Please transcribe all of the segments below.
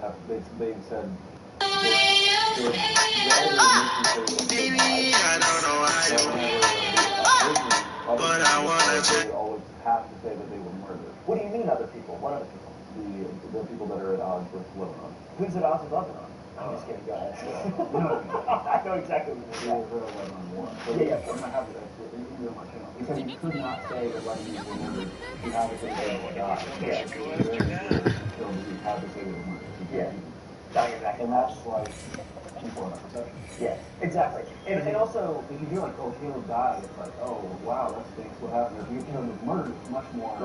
have they said baby, I don't know why but I wanna they always have to say that they were murdered. What do you mean other people? What other people? The people that are at odds with Lebanon. Who's at odds with Lebanon? I'm just kidding, go ahead. I know exactly what you mean. Lebanon war. So yeah. I'm gonna have it on my channel. Because you could not say that Lebanese were murdered. You have to say they were died. Yeah. You have to say they were murdered. Yeah. And that's like people in our perception. Yeah, exactly. And also, if you hear like, oh, Caleb died, it's like, oh, wow, that stinks. What happened? If you hear him was murdered, it's much more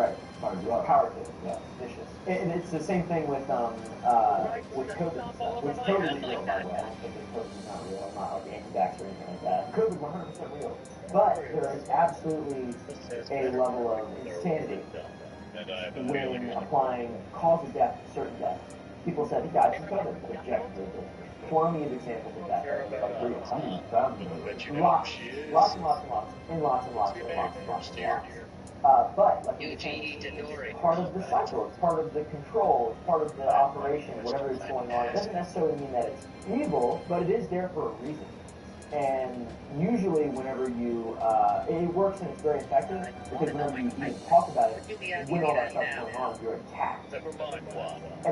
fired up. Power to it. Yeah, vicious. And it's the same thing with COVID and stuff. Which COVID is real, by the way. I don't think that COVID is not real. I'm not like anti-vax or anything like that. COVID 100% real. But there is absolutely a level of insanity when applying cause of death to certain deaths. People said he died from COVID, but objectively, plenty of examples of that. Lots and lots and lots. But, like you were saying, it's part of the cycle, it's part of the control, it's part of the operation, whatever is going on. It doesn't necessarily mean that it's evil, but it is there for a reason. And usually whenever you, it works and it's very effective, because whenever you even talk about it, when all that stuff's going on, you're attacked. And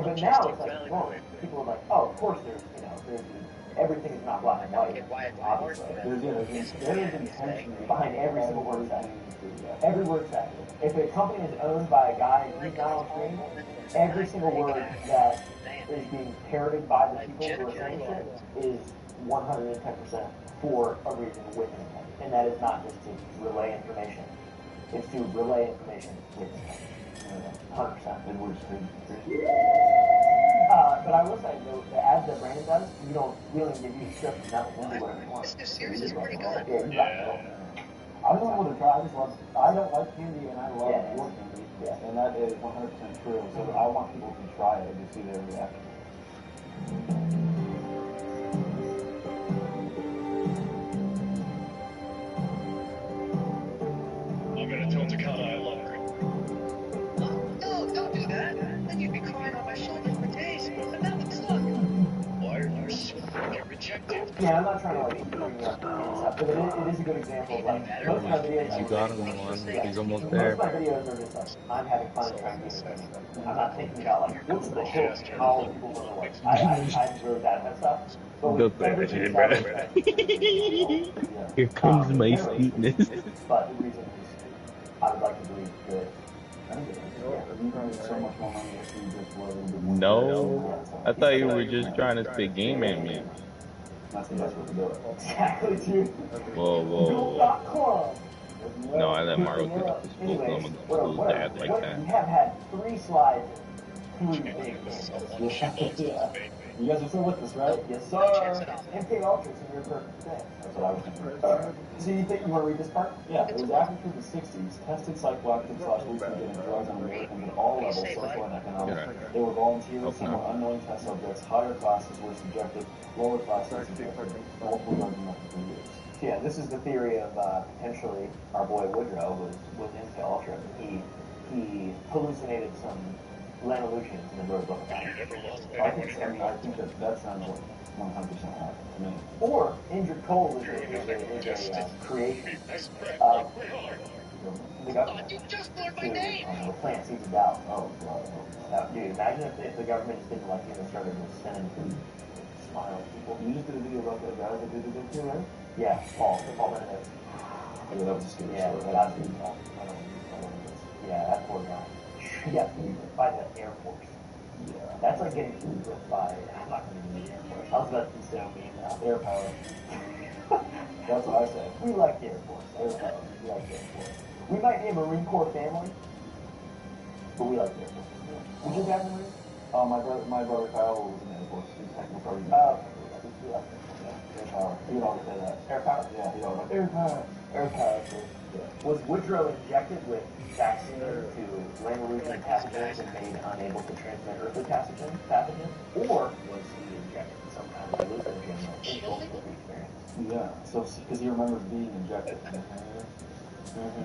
but now it's like, well, people are like, oh, of course there's everything is not black and white, obviously. There is intention behind every single word said. Every word said. If a company is owned by a guy who's not on screen, every single word that is being parroted by the people who are saying shit is 110% for a reason with intent. And that is not just to relay information. It's to relay information with intent. 100%. And we're but I will say, the ads that Brandon does, we don't even give you scripts. That will do whatever you want. This series is pretty good. Yeah. I just want to try. I don't like candy, and I love your candy. Yeah. And that is 100% true. So I want people to try it and see their reaction. I'm gonna tell Takana I love her. No, don't do that. Then you'd be crying on my shoulder for days. But now it's stuck. Why are you so fucking rejected? Yeah, I'm not trying to like bring up stuff, but it is a good example of like most of my videos. You got him one. He's almost Most there. of my videos are just like I'm having fun and trying to do things. I'm not thinking about like what's the hook, how people want to watch. I observe that stuff. But everything Here comes my sweetness. But the reason is I would like to believe that. No, I thought you were just trying to spit game at me. That's the best way to do it. Exactly, dude. Whoa. No, I let Mario pick up his full dad like that. We have had 3 slides and 3 big games. Yeah. You guys are still with us, right? Yes, sir. MK Ultra's in your perfect day. That's what I was thinking. So you think you want to read this part? Yeah, it was active through the 60s, tested psychoactive / hallucinogenic drugs on Americans at all levels, social and economic. They were volunteers, some were unknowing test subjects, higher classes were subjected, lower classes were subjected, multiple drugs and for years. Yeah, this is the theory of potentially our boy Woodrow was MK Ultra. He hallucinated some Lanolutions and then wrote a book about it. I think that sounds like 100% happened to me. Or Indrid Cold is a creation of the government You just learned my name. to plant seeds of doubt. Oh, God. Dude, imagine if the government just didn't like you and started just sending smiling people. You just did a video about that guy that did it too, right? Yeah, Paul Benedict. Yeah, that was a scary Yeah, story. that poor guy. He got beat by the Air Force. Yeah. That's like getting whipped by, I'm not going to use the Air Force. I was about to say Air power. That's what I said. We like the Air Force. We like the Air Force. We might be a Marine Corps family, but we like the Air Force. Was your dad in the Marine? My brother Kyle was in the Air Force. He's technical program. Yeah. Air power. He would always say that. Air power? Yeah, he'd always Air power. Air power. Yeah. Was Woodrow injected with vaccine to Lanolution pathogens and made unable to transmit earthly pathogens? Or was he injected with some kind of hallucinogen that the experience? Yeah, so because he remembers being injected. But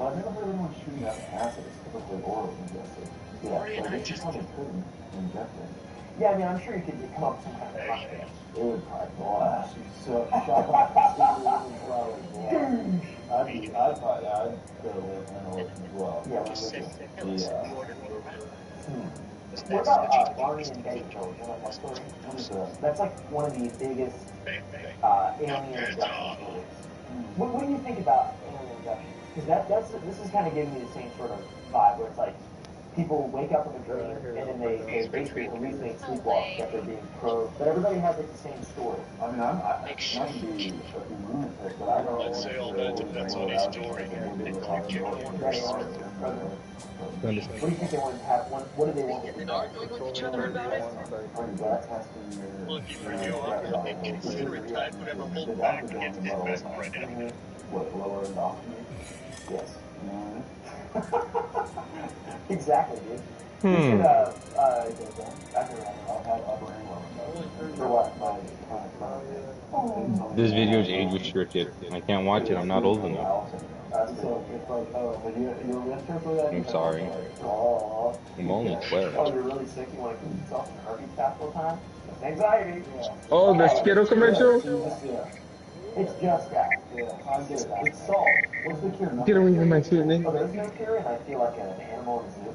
I've never heard anyone shooting out acid. It's typically oral ingested. Yeah. So I guess he probably couldn't inject it. Yeah, I mean, I'm sure you could come up with some kind of content. It would probably blast you so shot. I'd go with Mandalorian as well. Yeah, we're with you. Yeah. What about Barney and Betty Village? You know that story? What is that? That's like one of the biggest alien abduction stories. What do you think about alien abduction? Because this is kind of giving me the same sort of vibe where it's like people wake up from a dream and then they basically hallucinate, sleepwalk that they're being probed. But everybody has like the same story. I mean, I might be a lunatic, but I don't know. Let's say all that depends on his story. What do you think they want to have? What do they want to do? Arguing with each other about it? Lucky for you, I'm considering I'd never hold back against his best friend anyway. What, lower endoscopy? Yes. Mm-hmm. Exactly, dude. We should, I'll have upper and lower. For what? This video is age restricted. I can't watch it. I'm not old enough. So it's like, you're with her for that? I'm sorry. Oh. I'm only 12. Oh, you're really sick? You want to keep yourself in a herpes path all the time? That's anxiety. Yeah. Oh, the Skittle commercial? It's just that. Yeah, I get it. It's salt. What's the cure? Get away from my sweet name. Oh, there's no cure, and I feel like an animal in a zoo.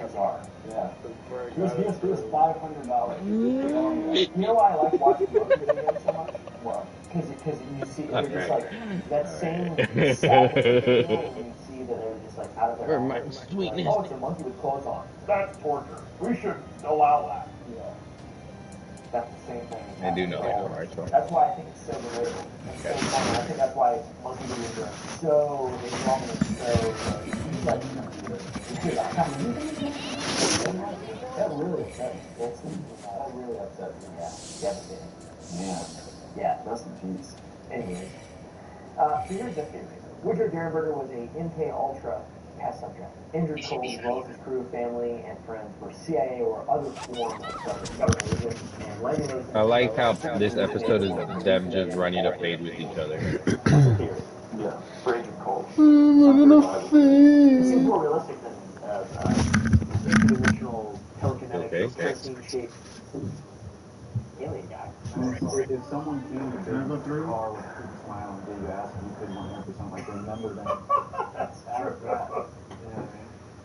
Bizarre. Yeah. He was $500. You know why I like watching monkey videos so much? Why? Because you see, they're just like, that same savage video, and you see that they're just like out of their mind. sweetness. Oh, it's a monkey with clothes on. That's torture. We should allow that. Yeah. That's the same thing. I do know that, right? That's why I think it's so relatable. It's so funny. I think that's why monkey videos are so wrong and so like, that really upset me. That really upset me. Yeah. Devastating. Yeah. Yeah. Rest in peace. Anyways. So here's the theory. Woodrow Derenberger was a MK Ultra test subject. Injured Cole, as well as his crew, family, and friends were CIA or other forms of government agents and regulators. I like how this episode is them just running a fade with each other. Yeah. For Agent Cole. It seems more realistic than the original telekinetic protein-shaped alien guy. If someone came to the car with a smile and gave you ask if you could 100% like remember them. That's true.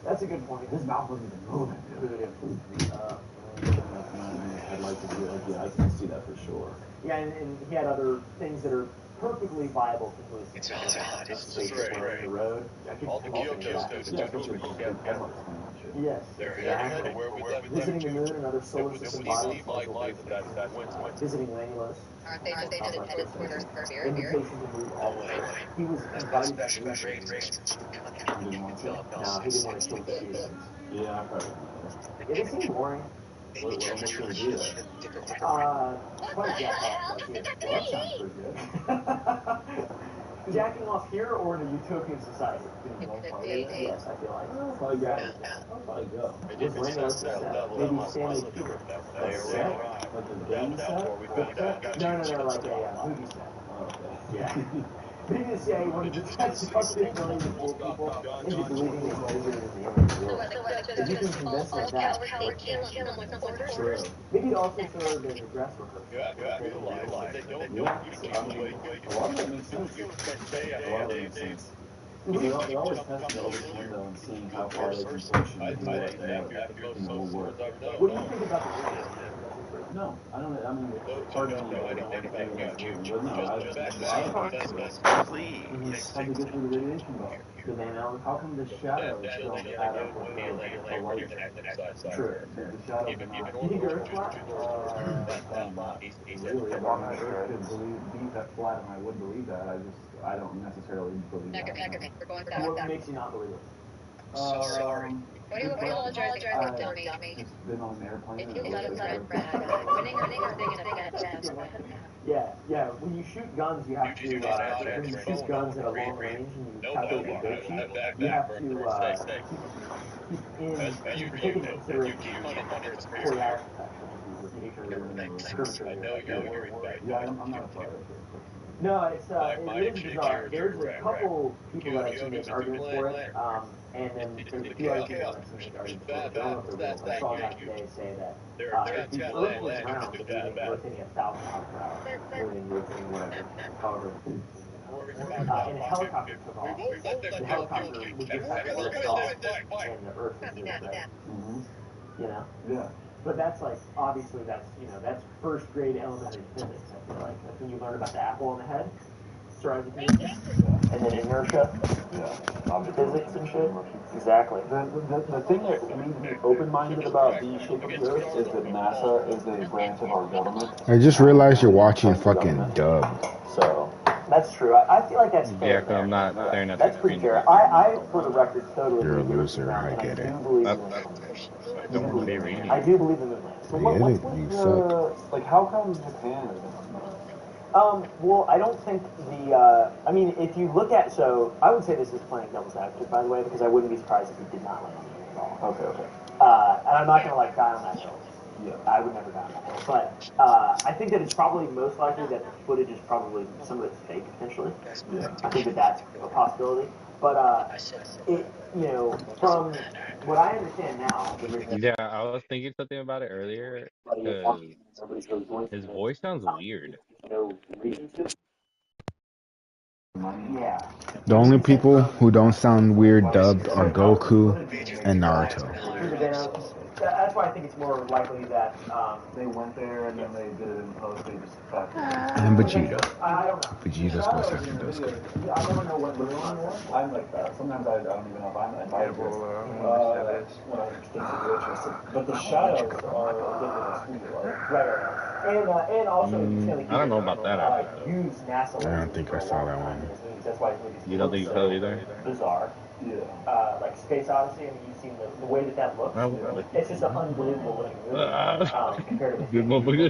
That's a good point. His mouth wasn't even moving. I'd like to be like, yeah, I can see that for sure. Yeah, and he had other things that are perfectly viable conclusions. It's hot. It's the road. All the Kyotos Yes. Visiting the moon and other solar system bodies. Visiting Langelos. Aren't they just headed for their first year? Invitation to move all the way. He was invited to move. No, he didn't want to kill the students. Yeah, I probably. Yeah, they seem boring. What should we do there? Quite jack off like here. Well, that sounds pretty good. Jacking off here or in a utopian society? Yes, I feel like. I'll probably go. Maybe Stanley Kubrick. A set? Like a game set? No, like a movie set. Oh, okay. Yeah. Maybe the CIA wanted to test the millions of old people into believing they visited in the alien world. If you can convince them of that, true. Maybe it also served as a dress rehearsal. A lot of that makes sense. They always test the open window and seeing how far they can push and do what will work. What do you think about the video? No, I don't. I mean, it's hard to know. I don't want to say anything, but no, I had to get through the radiation belt. Do they know? How come the shadows don't add up with the light? True. The shadows are not. Do you think Earth's flat? Really, if I could be that flat and I would believe that, I don't necessarily believe that. What makes you not believe it? Sorry. What are you apologizing for? Just been on an airplane. Yeah. When you shoot guns, you have to. When you shoot guns at a long range and you calculate your dose sheet, you have to keep take into consideration choreography. Yeah, I'm not a fighter. No, it is bizarre. There's a couple people that I've seen make arguments for it. And then there's a few other people on the team already disclosed. I don't know if they're real, but I saw a guy today say that if the Earth was round, but moving uranium 1,000 miles per hour, moving uranium whatever, however. And a helicopter took off. The helicopter would just have to lift off, and the Earth would move, right? You know? Yeah. But that's like, obviously that's first grade elementary physics, I feel like. That's when you learn about the apple on the head, Sir Isaac Newton, and then inertia, physics and shit. Exactly. The thing that leaves me open-minded about the shape of the Earth is that NASA is a branch of our government. I just realized you're watching fucking Dub. So. That's true. I feel like that's fair. Yeah, because I'm not staring at that's the pretty screen. fair. I, for the record, totally. You're a loser. I get it. I don't believe reading. I do believe in the moon. So You suck. Like, how come Japan is well, I don't think the, I mean, if you look at, so, I would say this is playing devil's advocate, by the way, because I wouldn't be surprised if he did not land on the moon at all. Okay. And I'm not going to, like, die on that hill. Yeah. I would never die on that hill. But, I think that it's probably most likely that the footage is probably, some of it's fake, potentially. Yeah. I think that that's a possibility. But, it, you know, from what I understand now, Yeah, I was thinking something about it earlier. His voice sounds weird. Yeah. The only people who don't sound weird dubbed are Goku and Naruto. That's why I think it's more likely that they went there and then they did it in post. They just And Vegeta. I don't know. Vegeta's supposed to have been those good. I never know what the one was. I'm like that. Sometimes I don't even know if I'm when I'm extensively interested. But the shadows are ridiculous too, Right. And also, I don't know about that. use NASA. I don't think I saw that one. That's why You don't think you saw it either? Bizarre. Yeah. Like Space Odyssey. I mean, you've seen the way that looks. It's just an unbelievable looking movie compared to Good movie.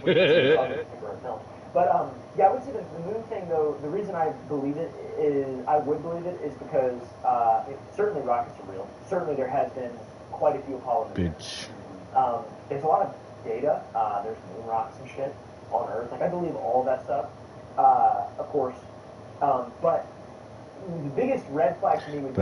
But yeah, I would say the moon thing though. The reason I would believe it is because certainly rockets are real. Certainly there has been quite a few Apollo missions. Bitch. There's a lot of data. There's moon rocks and shit on Earth. Like I believe all that stuff. Of course. But the biggest red flag to me would be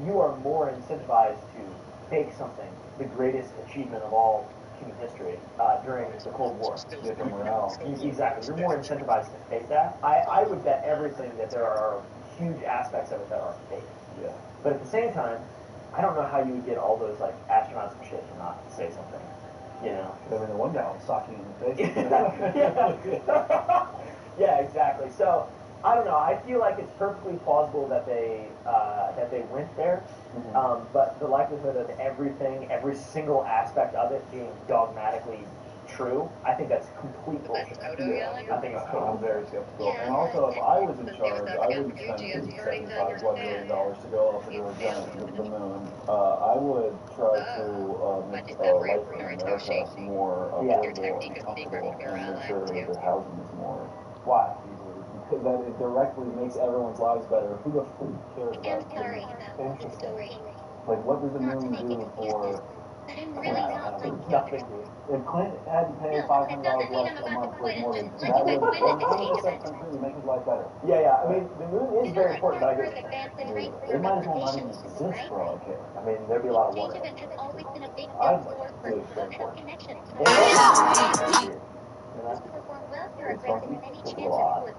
you are more incentivized to fake something, the greatest achievement of all human history, during the Cold War. Exactly. You're more incentivized to fake that. I would bet everything that there are huge aspects of it that are fake. Yeah. But at the same time, I don't know how you would get all those like astronauts and shit to not say something. You know? I mean, the one guy was socking in the face. Yeah, exactly. So I don't know. I feel like it's perfectly plausible that they went there, but the likelihood of every single aspect of it being dogmatically true, I think that's complete bullshit. I think it's I'm very skeptical. And also, if I was in charge, I wouldn't spend $75 million to go up into the moon. I would try to make life in America more affordable and comfortable, and make sure that their housing is more. Why? Because that it directly makes everyone's lives better. Who the fuck cares about it? Interesting. Like, what does the moon do for... Nothing. If Clint had to pay $500 less a month for his mortgage, that would 100% completely make his life better. Yeah. I mean, the moon is very important, but I agree. It might as well not even exist for all I care. I mean, there'd be a lot of water. I'd say it's very important. It's funky. It's a lot. But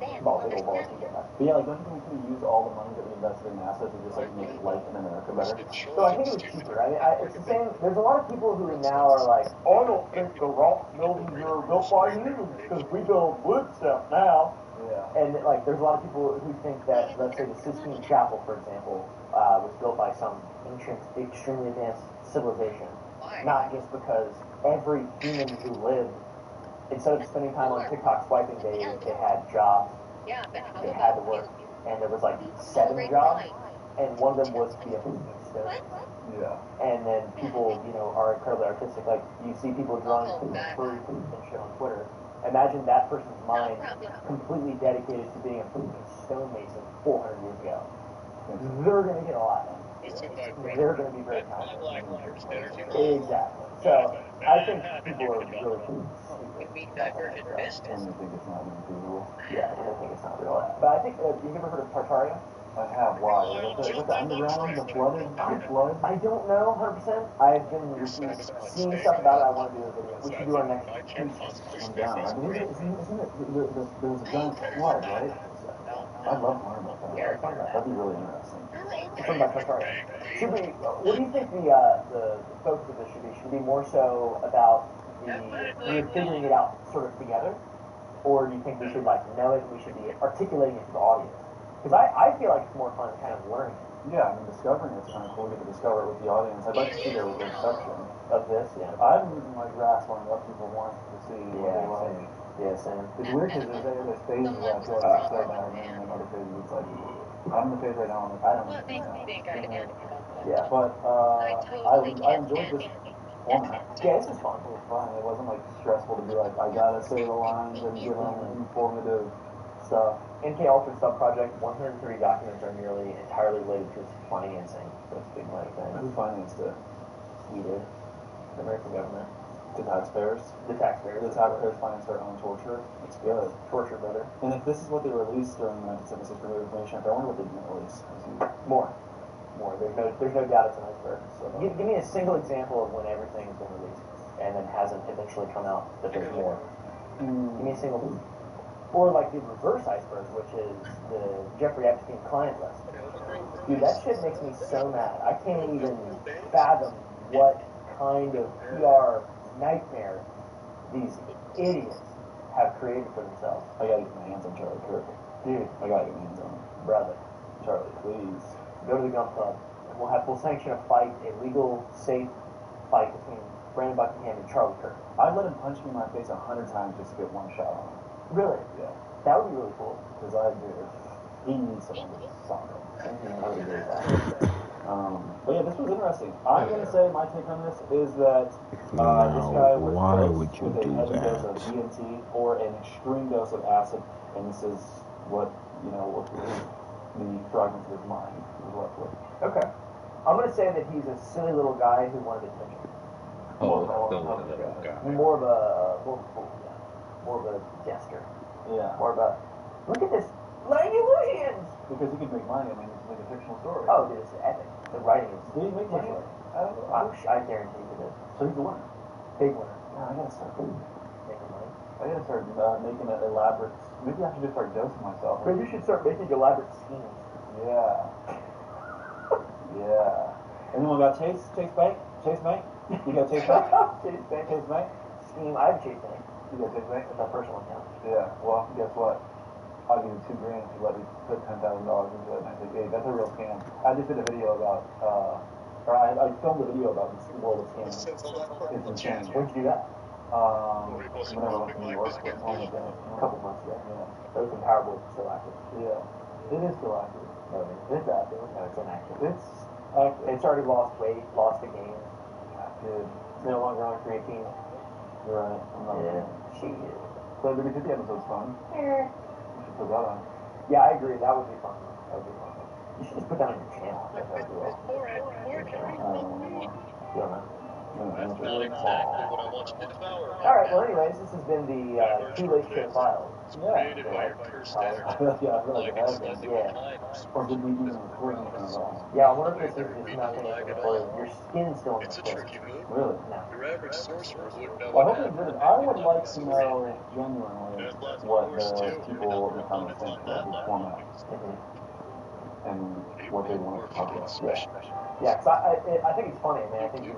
yeah, like, don't you think we could use all the money that we invested in NASA to just, like, make life in America better? So I think it was cheaper. I mean, it's the same. There's a lot of people who now are like, I don't think the rock buildings are built by humans because we build wood stuff now. Yeah. And, like, there's a lot of people who think that, let's say, the Sistine Chapel, for example, was built by some ancient, extremely advanced civilization. Not just because every human who lived, instead of spending time on TikTok swiping, they had jobs, they had to work, and there was like 7 jobs, and one of them was to be a stone. Yeah. And then people, you know, are incredibly artistic. Like, you see people drawing furry and shit on Twitter. Imagine that person's mind completely dedicated to being a stonemason 400 years ago. They're going to get a lot done. They're going to be very talented. Exactly. So, I think people are really stupid. And they think it's not even feasible. Yeah, I think it's not real. But I think, you've ever heard of Tartaria? I have. Why? With the underground, the flood? I don't know 100%. I've been seeing stuff about it. I want to do a video. We should do our next piece. I'm down. I believe it, isn't it, there was a giant flood, right? I'd love to learn about that. Yeah, that'd be really interesting. Should we, what do you think the focus of this should be? Should it be more so about we're figuring it out sort of together? Or do you think we should like know it, we should be articulating it to the audience? Because I feel like it's more fun kind of learning it. Yeah, I mean, discovering it's kind of cool. We get to discover it with the audience. I'd like to see their reception of this. Yeah, I haven't even like grasped on what people want to see. What they like. Yeah, same. It's weird because there's phases where I feel like it's so bad, and then other phases it's like I'm in the phase right now. I'm like I don't know. Yeah, but I enjoyed this format. Yeah, this is fun. It was fun. It wasn't like stressful to be like I gotta say the lines and give them informative stuff. MK Ultra sub-project, 130 documents are nearly entirely related to its financing. That's a big money thing. Who financed it? We did. The American government. The taxpayers? The taxpayers. The taxpayers finance their own torture? It's good. Torture, brother. And if this is what they released during the 1976 Freedom of Information Act, I wonder what they didn't release. More. There's no doubt it's an iceberg. So give me a single example of when everything's been released and then hasn't eventually come out that there's more. Give me a single. Or like the reverse iceberg, which is the Jeffrey Epstein client list. Dude, that shit makes me so mad. I can't even fathom what kind of PR nightmare these idiots have created for themselves. I gotta get my hands on Charlie Kirk. Dude, I gotta get my hands on him. Brother. Charlie, please. Go to the gun club. We'll sanction a fight, a legal, safe fight between Brandon Buckingham and Charlie Kirk. I'd let him punch me in my face 100 times just to get one shot on him. Really? Yeah. That would be really cool. Because I do. He needs someone to sock him. I would agree with that. But yeah, this was interesting. I'm going to say my take on this is that this guy was why would you with a do heavy that? dose of DMT or an extreme dose of acid, and this is what, what the fragments of his mind was left with. Okay. I'm going to say that he's a silly little guy who wanted attention. Oh, still one of those guys. More of a jester. Yeah. More of a, look at this, Lang Illusions! Because he could make money. I mean, it's like a fictional story. Oh, dude, it's epic. The writing is... Did he make money? I don't know. I guarantee he did. So he's the winner. Big winner. Yeah, I gotta start making money. I gotta start making an elaborate... Maybe I should just start dosing myself. But you should start making elaborate schemes. Yeah. Yeah. Anyone got Chase Bank? Chase Bank? You got Chase Bank? Chase Bank. Chase Bank? Scheme. I have Chase Bank. You got Chase Bank? It's my personal account. Yeah. Well, guess what? I'll give you $2,000 if you let me put $10,000 into it. And I think, hey, that's a real scam. I just did a video about, I filmed a video about this world of scams. It's insane. When'd you do that? Whenever I went to New York, a couple months ago. Yeah. Those comparables are still active. Yeah. It is still active. No, it's active. No, it's inactive. It's active. It's already lost weight, lost the game. Dude. It's no longer on creatine. You're right. I'm not Shit. So the 50 episode's fun. Yeah. You should put that on. Yeah, I agree. That would be fun. You should just put that on your channel. I don't know. You don't know? Not exactly what I want you to devour. Alright, well anyways, this has been the Too Late Show Files. Yeah. Yeah, I feel like it has been. Yeah. Or did we do the recording at all? Yeah, I wonder if this is just nothing or your skin's still in It's the a place. tricky move. Really? No. Your average sorcerer wouldn't know Well, I what hope happened. I would like to know genuinely what the people in the comments think of the format and what they want to talk about. Yeah, because I think it's funny, man. I think these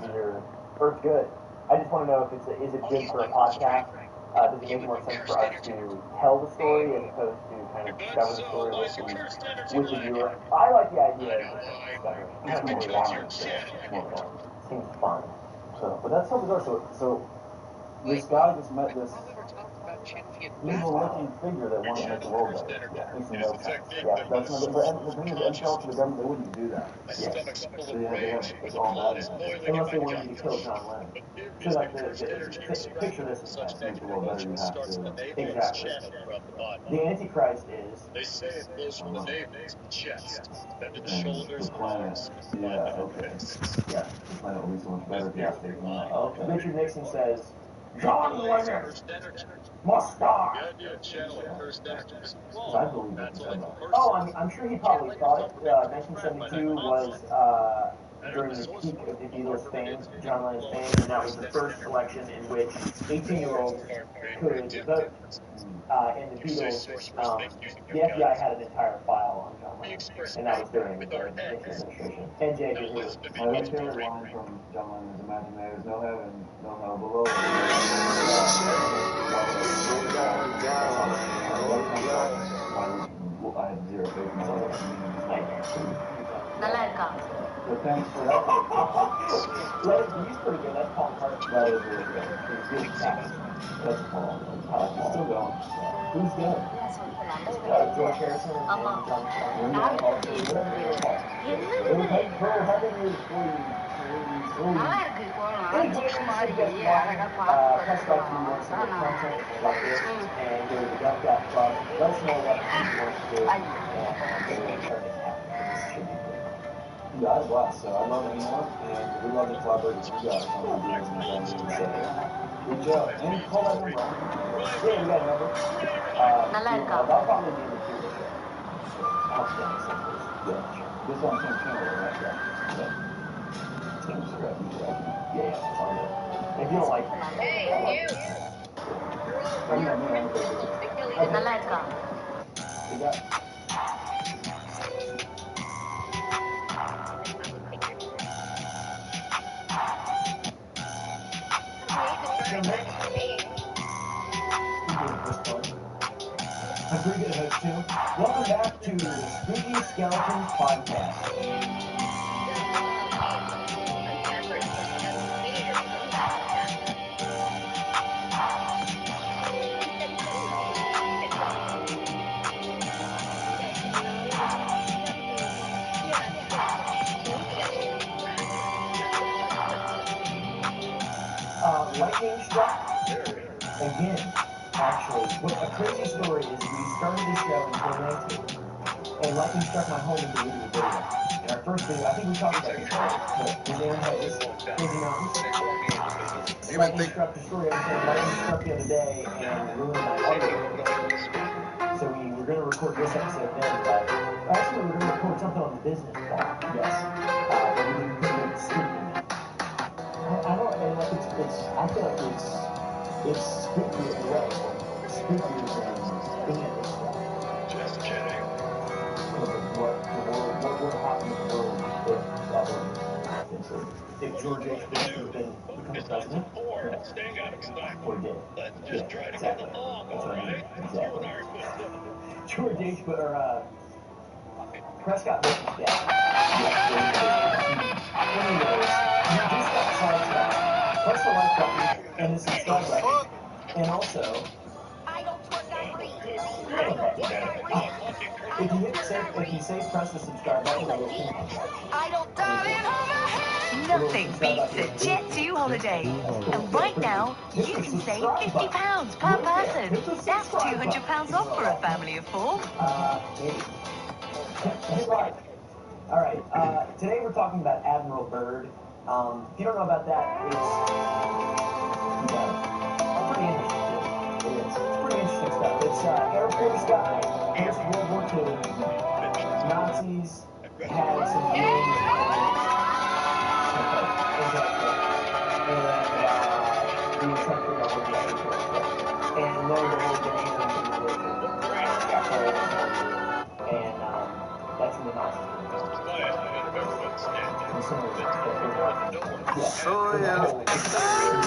are first good. I just want to know if is it good for a podcast? Does it make more sense for us to tell the story as opposed to kind of discover the story with the viewer? I like the idea of discovering. Seems fun. So, but that's so bizarre. So this guy just met this evil-looking figure that wanted to make the world better. Makes no sense. Yeah, That's not. But the thing is, MK Ultra, the government, they wouldn't do that. Yes. It's all bad. Unless they wanted you to kill John Lennon. So like picture this as To make the world better, you have to. exactly. The Antichrist is They say it flows from the navel to the chest, then to the And shoulders, the planet. Yeah. Okay. yeah. The planet will be so much better if you Yeah. stay alive. Richard Nixon says John Lennon must die. I believe it. Oh, I'm sure he probably thought it. 1972 was during the peak of the Beatles' fame, John Lennon's fame, and that was the first election in which 18-year-olds could vote. And the Beatles, the FBI had an entire file on John Lennon, and that was during the Nixon administration. And J.J. Hoover. My favorite line from John Lennon is, "Imagine there is no heaven, no hell below." I had zero faith in that. But thanks for that. Let it be. He's pretty good. That's Paul McCartney. That is really good. He's good captain. That's Paul. He's still going. Who's good? George Harrison and John Lennon. It would take Pearl Heaven years for you. Press back to you want some content like this, and go to the Duck Duck Club. Let us know what you want to do, and we'll turn it happen. This should be good. Yeah, I had a blast. So I love anyone, and we love to collaborate with you guys on the videos and events. So good job. And call that number. Yeah, we got a number. That'll probably be in the previous show. I'll stand some of this. Yeah, sure. This on the same channel, right? Yeah. Yeah. If you don't like it. Hey, you! We got I'm pretty good at host too. Welcome back to the Spooky Skeletons Podcast. Lightning struck again. Actually, what a crazy story is, we started this show in 2019, and lightning struck my home in the video. In our first video, I think we talked about this, but Aaron had this crazy mountains. Lightning struck the story, lightning struck the other day and ruined my audio. So we were going to record this episode then, but actually we were going to record something on the business part. Yes. But we didn't put it spooky. I don't, and like I feel like it's spooky in a way. Spooky than any of this stuff. Just kidding. What would happen in the world if that were if George H. Bush had become president? Or did? Yeah, exactly. That's what I mean. Exactly. George H. Bush, or Prescott Bush's dad. Anyways, you just got sidetracked. Press the like button and the subscribe button. And also, if you say press the subscribe button, nothing beats a Jet2 holiday. And right now, you can save £50 per person. That's £200 off for a family of 4. Alright, today we're talking about Admiral Byrd. If you don't know about that, it's pretty interesting. It's pretty interesting stuff. It's Air Force guy, post World War II. Nazis had some games. And we were trying to figure out what the answer was. And lo and behold, the name of and that's when the Nazis. Oh,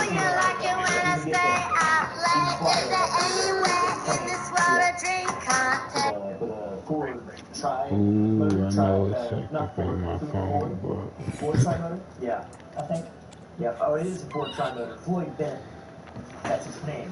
you like it when I stay out late? Is there anywhere in this world a dream contest? With a Ford Tri Ooh, I know it's not Ford, my phone, but Ford Tri-Motor? Yeah, I think. Yeah, oh, it is a Ford Tri-Motor. Floyd Bennett. That's his name.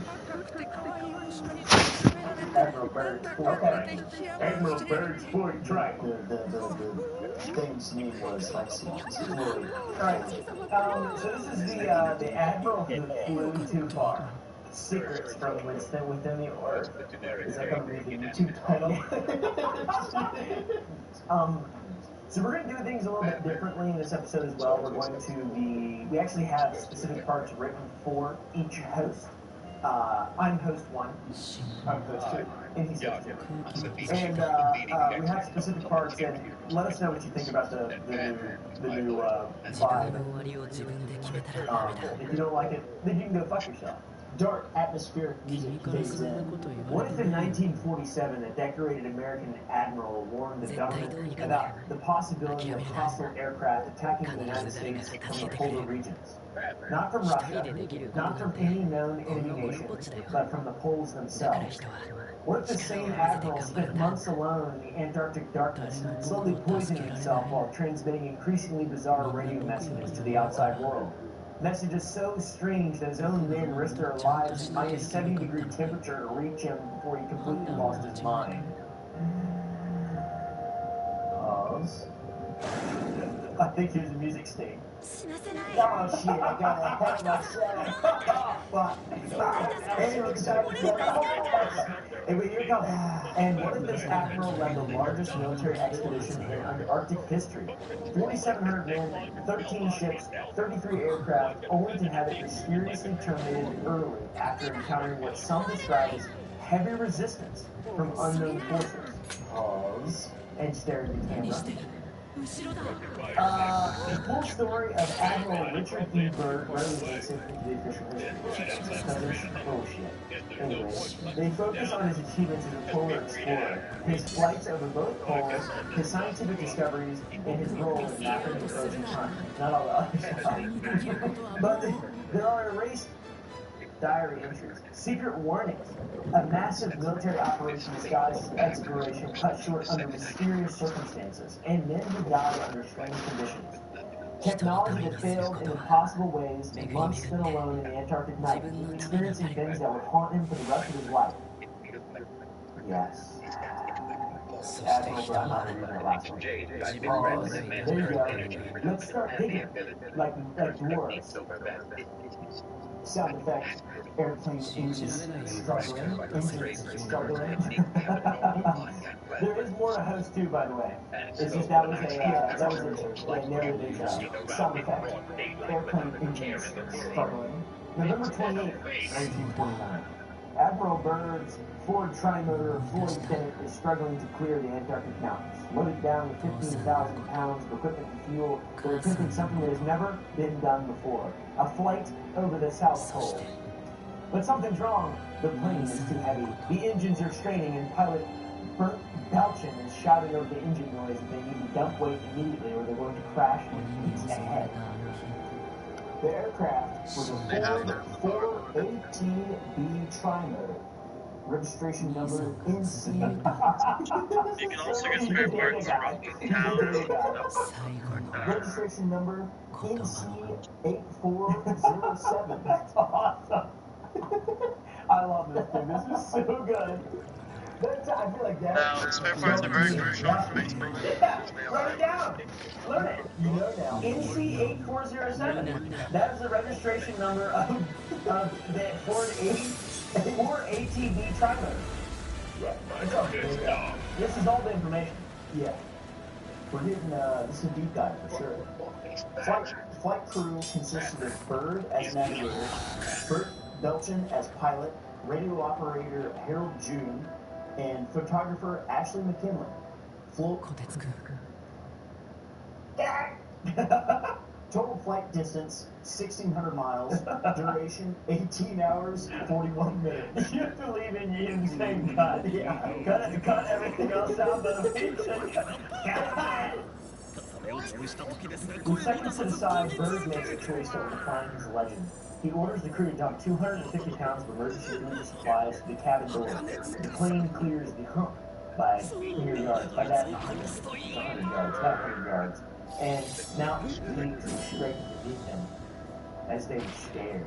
Admiral Byrd. Okay. Admiral Byrd's Floyd Tri-Motor. The thing's name was, let's see, Floyd. Alright, so this is the Admiral who flew too far. Secrets from within the Earth. Is that going to be the YouTube title? So we're going to do things a little bit differently in this episode as well. We're going to we actually have specific parts written for each host. I'm host 1. I'm host 2. And he's host 2. And we have specific parts, and let us know what you think about the new vibe. If you don't like it, then you can go fuck yourself. Dark atmospheric music fades in. What if in 1947 a decorated American admiral warned the government about the possibility of hostile aircraft attacking the United States from the polar regions? Not from Russia, not from any known enemy nation, but from the poles themselves. What if the same admiral spent months alone in the Antarctic darkness, slowly poisoning himself while transmitting increasingly bizarre radio messages to the outside world? Messages so strange that his own men risked their lives at minus 70-degree temperature to reach him before he completely lost his mind. Pause. I think here's the music sting. Oh shit, I gotta help myself. Anyone excited? And here it comes. And what if this admiral led the largest military expedition in Arctic history? 4,700 men, 13 ships, 33 aircraft, only to have it mysteriously terminated early after encountering what some describe as heavy resistance from unknown forces. Pause. And stare at the camera. The full story of Admiral Richard E. Byrd rarely makes it into the official history, because it's bullshit. Anyways, they focus on his achievements as a polar explorer, his flights over both poles, his scientific discoveries, and his role in mapping the frozen continent. Not all the other stuff. But there are erased diary entries, secret warnings, a massive military operation disguised as exploration cut short under mysterious circumstances, and men who died under strange conditions. Technology that failed in impossible ways, and months spent alone in the Antarctic night, experiencing things that would haunt him for the rest of his life. Yes. Admiral, but I'm not reading that last one. There you go. Let's start digging, like dwarves. Sound effects, airplane engines struggling. There is more to host too, by the way. It's just that was a narrative sound effect. Airplane engines struggling. November 28th, 1949. Admiral Byrd's Ford Trimotor Floyd Bennett is struggling to clear the Antarctic mountains. Loaded down with 15,000 pounds of equipment and fuel, they're attempting something that has never been done before. A flight over the South Pole. But something's wrong. The plane is too heavy. The engines are straining, and pilot Bert Belchin is shouting over the engine noise that they need to dump weight immediately or they're going to crash in feet ahead. The aircraft was a Ford 418B Trimotor. Registration number NC. You can also get spare parts from Registration number NC8407. That's awesome. I love this thing. This is so good. I feel like that. Now, spare parts are very crucial for Facebook. Yeah, write it down. Learn it. You know now. NC8407. That is the registration number of the Ford ATV Trimotor. Yeah. This is all the information. Yeah. We're getting, this is a deep dive for sure. Flight crew consisted of Byrd as navigator, Bert Belchin as pilot, radio operator Harold June, and photographer Ashley McKinley. Total flight distance, 1,600 miles. Duration, 18 hours, 41 minutes. You have to leave in Ian's name cut. Yeah. Cut everything else out but the feature. With seconds to decide, Byrd makes a choice to define his legend. He orders the crew to dump 250 pounds of emergency food and supplies to the cabin door. The plane clears the hump by 100 yards. By that, 100 yards, not 100 yards. And mountains leap straight beneath them as they scared,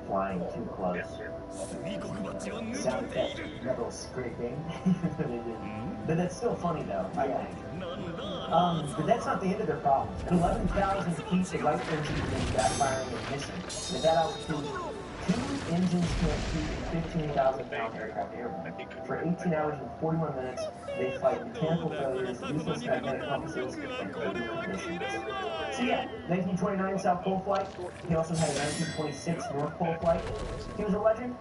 flying too close. Sound effect, that little scraping. But that's still funny though, I think. But that's not the end of their problem. At 11,000 feet, the right engine begins backfiring and missing. At that altitude, 2 engines can't keep a 15,000-pound aircraft airborne. For 18 hours and 41 minutes, they fight mechanical failures, useless magnetic compasses, and turbulent conditions. So yeah, 1929 South Pole flight. He also had a 1926 North Pole flight. He was a legend,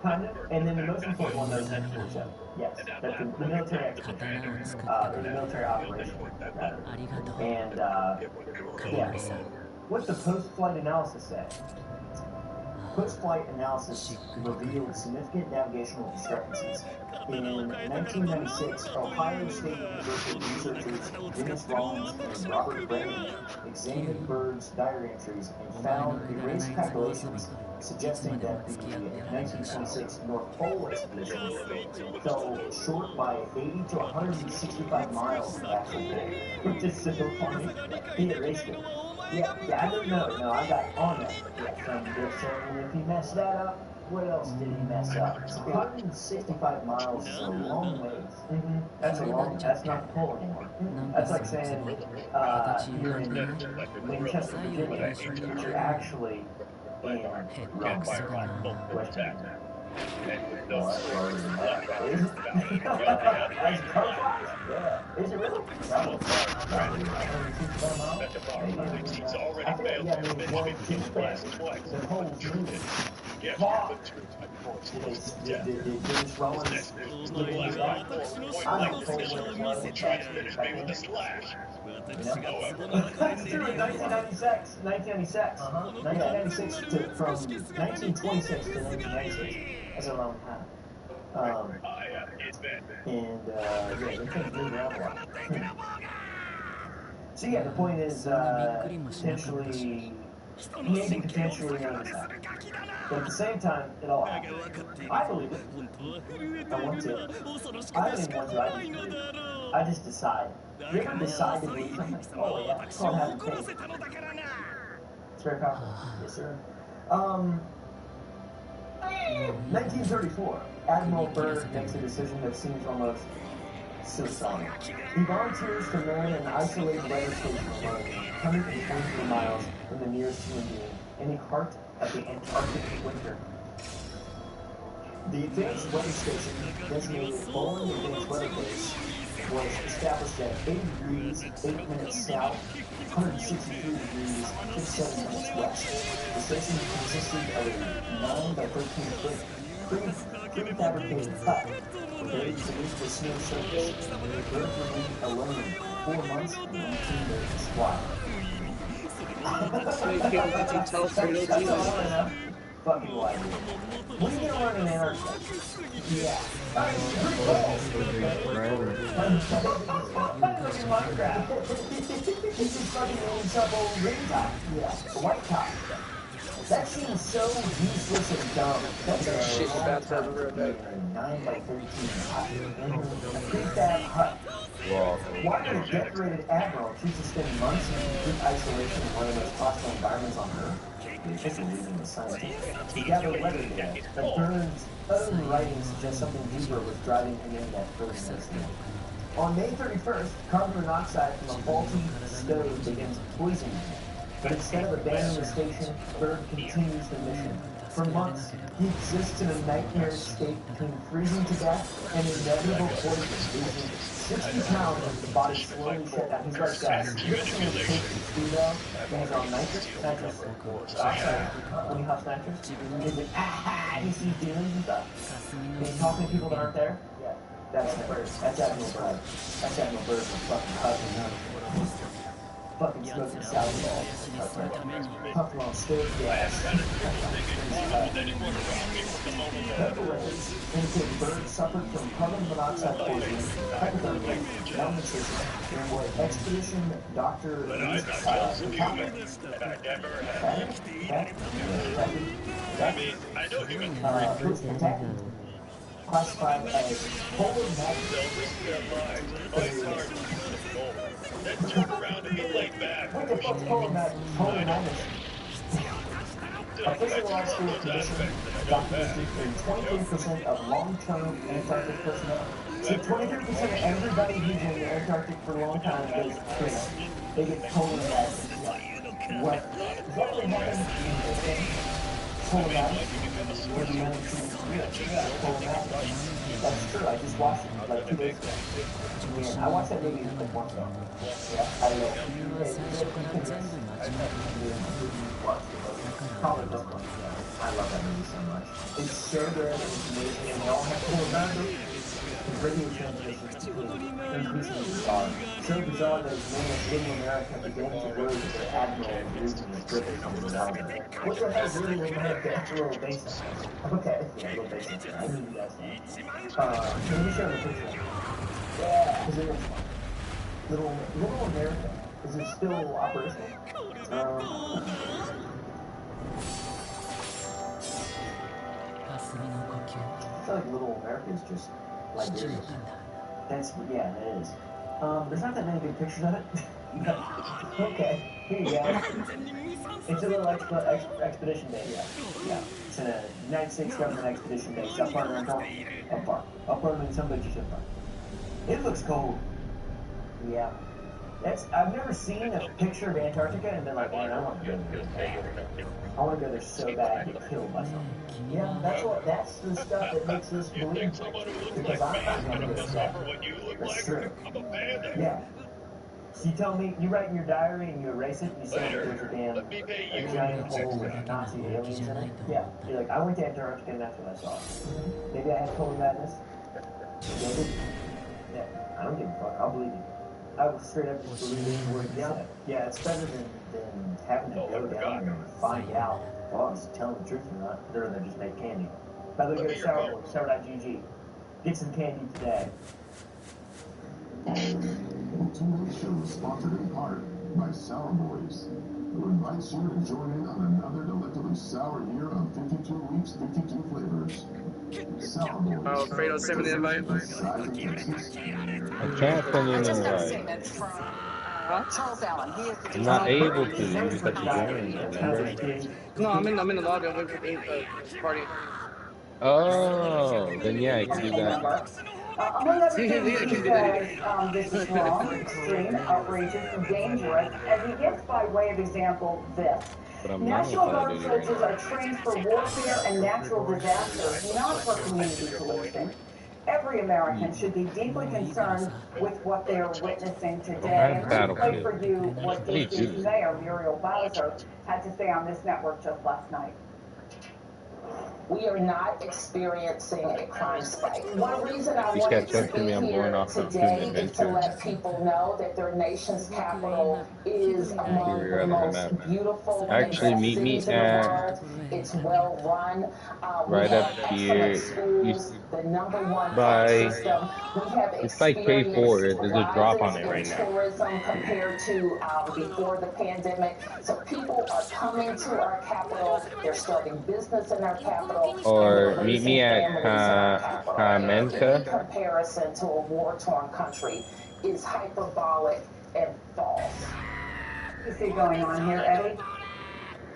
kind of. And then the most important one, though, is 1947. Yes, that's the military expedition, the military operation, rather. And yeah, what's the post-flight analysis say? Post-flight analysis revealed significant navigational discrepancies. In 1996, Ohio State University researchers Dennis Rollins and Robert Brennan examined Bird's diary entries and found erased calculations suggesting that the 1926 North Pole expedition fell short by 80 to 165 miles of the actual pole, which is so funny. He erased it. Yeah, I don't know. No, I got on that. Yeah, from this, and if he messed that up, what else did he mess up? 165 miles is a long ways. That's a long. That's not the pole anymore. That's like saying you're in Winchester, Virginia, but you're actually in Rome, West Virginia. Is it really? He's already failed to finish the whole movie. Did Dennis Rollins try to finish me with a slash. That's true, in 1996. 1996 from 1926 to 1996. That's a long time. And yeah, they couldn't move around a lot. So yeah, the point is potentially, maybe potentially none this happened. But at the same time, it all happened. I believe it. I want to. I don't even want to. I just believe it. I just decide. You ever decide to believe something? Oh yeah, it's called having faith. It's very powerful. Yes, sir. 1934. Admiral Byrd makes a decision that seems almost suicidal. He volunteers to man an isolated weather station alone, 123 miles from the nearest human being, in the heart of the Antarctic winter. The Advanced Weather Station, designated Bowling Advanced Weather Base, was established at 80 degrees, 8 minutes south, 163 degrees, 57 minutes west. The station consisted of a 9 by 13 foot prefabricated hut, prepared to reach the snow surface. The bird remained alone 4 months and 19 days. Why? Fucking why? What are you gonna learn in Antarctica? Yeah. Minecraft. This is fucking ends up old ring top. Yeah. White top. That seems so useless and dumb. That's a shit about to 9 by 13 hut. A prefab hut. Why would a decorated admiral choose to spend months in complete isolation in one of the most hostile environments on Earth? The official reason was scientific. To gather weather data, but Byrne's own writing suggests something deeper was driving him into that first incident. On May 31st, carbon monoxide from a faulty stove begins poisoning him. But instead of abandoning the station, Byrd continues the mission. For months, he exists in a nightmare state between freezing to death and inevitable poison, losing 60 pounds as the body slowly shut down. He's like that. You ever seen him take his speedo when he's on nitrous oxide, when he huffs nitrous? He's like, and he sees demons and stuff. And he's talking to people that aren't there. Yeah, that's Byrd. That's Admiral Byrd. That's Admiral Byrd from fucking Hudson. Fucking smoking salad balls. Puffing on stove gas. Medical records indicate Byrd suffered from carbon monoxide poisoning, hypothermia, malnutrition, and what Expedition Dr. classified as polar magnet. Then turn around and be laid back. What the fuck's polar magnet? Official law school commission documented 23% of long-term Antarctic personnel. So 23% of everybody who's in the Antarctic for a long time goes crazy. They get polar magnet. What? Is that what happened in Polar magnet? That's true. I just watched it like 2 days ago. Yeah, I watched that movie like once ago. Yeah, I don't know. Probably this one. I love that movie so much. It's so good. It's amazing, and they all have cool background. The radio transmissions increasingly bizarre. So bizarre that middle America began to worry that their admiral and region was driven from the mountain. What the hell is Little America? That's a little basic. Okay, yeah, a little basic. I knew you guys know. Let me show you a picture. Yeah, is it Little America? Is it still operational? I feel like Little America is just Liberia. Yeah, it is. There's not that many good pictures of it. Okay, here you go. It's a little expedition day, yeah. It's a United States government expedition day. South Park, Upper and some pictures of Park. It looks cool. Yeah. I've never seen a picture of Antarctica and been like, man, I want to go there. I want to go there so bad I get killed by something. Yeah, that's the stuff that makes us believe. Because I'm not going to go there. That's true. Yeah. So you tell me, you write in your diary and you erase it and you say that there's a giant hole with Nazi aliens in it. Yeah. You're like, I went to Antarctica and that's what I saw. Maybe I had total madness. Maybe. Yeah. I don't give a fuck. I'll believe you. I would straight up just believe any word you said. Yeah, it's better than having to go down and find out if I was telling the truth or not. They're just make candy. By the way, go to sour.gg. Get some candy today. Tonight's show is sponsored in part by Sour Boys, who invites you to join in on another delectably sour year of 52 weeks, 52 flavors. Sour Boys. Oh, Fredo sent me the invite. I can't send you an invite. I'm not able to. You just have to join, remember? No, I'm in the lobby. I'm waiting for the party. Oh, then yeah, I can do that. Among other things, because this is wrong, extreme, outrageous, and dangerous, and he gets by way of example this. National Guard soldiers are trained for warfare and natural disasters, not for community policing. Every American should be deeply concerned with what they are witnessing today. And let me play for you what DC's Mayor Muriel Bowser had to say on this network just last night. We are not experiencing a crime spike. One reason I wanted to be here today is to let people know that their nation's capital is among the most beautiful Actually, meet me at it's well run. right up here. The #1 by system. We have it's like K4. There's a drop on it right now. Tourism compared to before the pandemic. So people are coming to our capital. They're starting business in our capital. Or meet me at Kamenka. In comparison to a war-torn country is hyperbolic and false. What do you see going on here, Eddie?